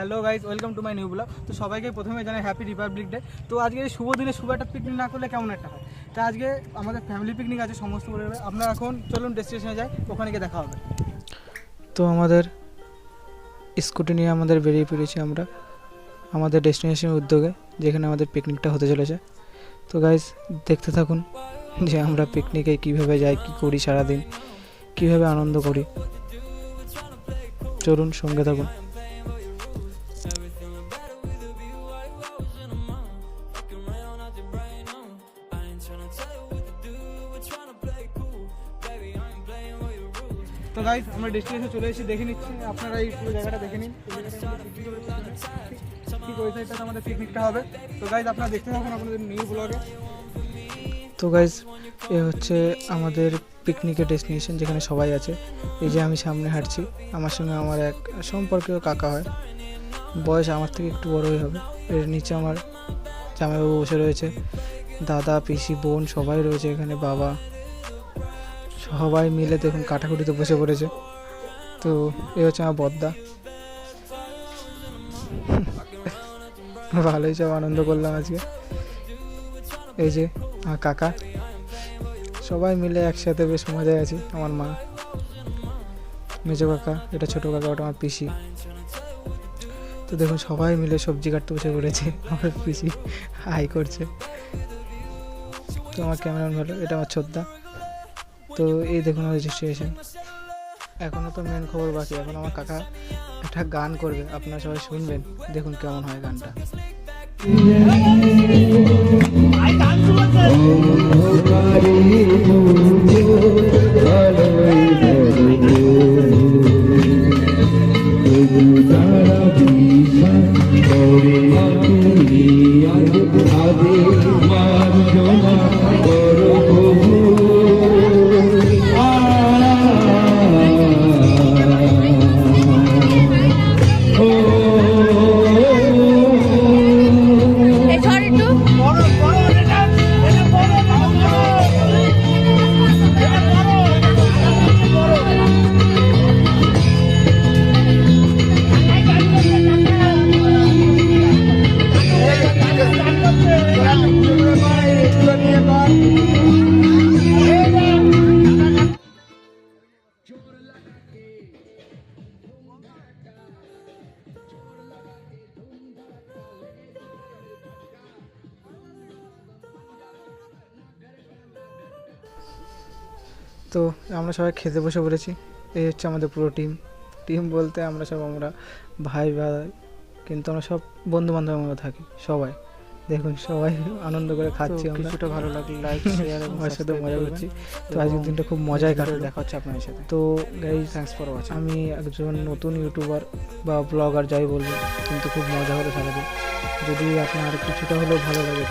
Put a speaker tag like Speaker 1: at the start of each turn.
Speaker 1: Hello guys, welcome to my new blog. তো সবাইকে প্রথমে জানাই হ্যাপি রিপাবলিক ডে। তো আজকে এই শুভ দিনে শুভ একটা পিকনিক না করলে কেমন একটা হয়। তো আজকে আমাদের ফ্যামিলি পিকনিক আছে সমস্ত পরিবারে। আপনারা এখন চলুন ডেস্টিনেশনে যাই, ওখানে গিয়ে দেখা হবে।
Speaker 2: তো আমাদের স্কুটি নিয়ে আমাদের বেরিয়ে পড়েছি আমরা আমাদের ডেস্টিনেশনের উদ্যোগে, যেখানে আমাদের পিকনিকটা হতে চলেছে। তো গাইজ দেখতে থাকুন যে আমরা পিকনিকে কীভাবে যাই, কী করি সারাদিন, কীভাবে আনন্দ করি। চলুন সঙ্গে থাকুন।
Speaker 1: তো গাইজ আমরা ডেস্টিনেশনে চলে এসেছি, দেখে নিচ্ছি। আপনারা এই পুরো জায়গাটা দেখে নিন। ঠিক ওই সাইডটাতে আমাদের পিকনিকটা হবে। তো গাইজ আপনারা দেখতে থাকুন আপনাদের নিউ ব্লগে।
Speaker 2: তো গাইজ এ হচ্ছে আমাদের পিকনিকের ডেস্টিনেশন, যেখানে সবাই আছে। এই যে আমি সামনে হাঁটছি, আমার সঙ্গে আমার এক সম্পর্কীয় কাকা হয়, বয়স আমার থেকে একটু বড়ই হবে। এর নিচে আমার জামাইবাবু বসে রয়েছে, দাদা, পিসি, বোন সবাই রয়েছে এখানে, বাবা, সবাই মিলে দেখুন কাটাকুটিতে বসে পড়েছে। তো এই হচ্ছে আমার বদ্দা। ভালোই সব আনন্দ করলাম আজকে। এই যে আমার কাকা, সবাই মিলে একসাথে বেশ মজায় আছি। আমার মা, মেজো কাকা, এটা ছোটো কাকা, ওটা আমার পিসি। তো দেখুন সবাই মিলে সবজি কাটতে বসে পড়েছে। আমার পিসি হাই করছে। তো আমার ক্যামেরাম্যান ভালো, এটা আমার ছোদ্দা। তো এই দেখুন আমাদের ডেস্টিনেশন। এখনও তো মেন খবর বাকি। এখন আমার কাকা একটা গান করবে, আপনারা সবাই শুনবেন, দেখুন কেমন হয় গানটা। তো আমরা সবাই খেতে বসে পড়েছি। এই হচ্ছে আমাদের পুরো টিম বলতে আমরা ভাই ভাই, কিন্তু আমরা সব বন্ধু বান্ধবের মতো থাকি সবাই। দেখুন সবাই আনন্দ করে খাচ্ছি। কিছুটা ভালো লাগলে লাইক শেয়ার এবং আমার সাথে মজা করছি। তো আজকের দিনটা খুব মজায় কাটলো। দেখা হচ্ছে আপনাদের সাথে। তো গাইস, থ্যাঙ্কস ফর ওয়াচিং। আমি একজন নতুন ইউটিউবার বা ব্লগার যাই বলবো, কিন্তু খুব মজা হলো সারাদিন। যদি আপনার কিছুটা হলেও ভালো লাগে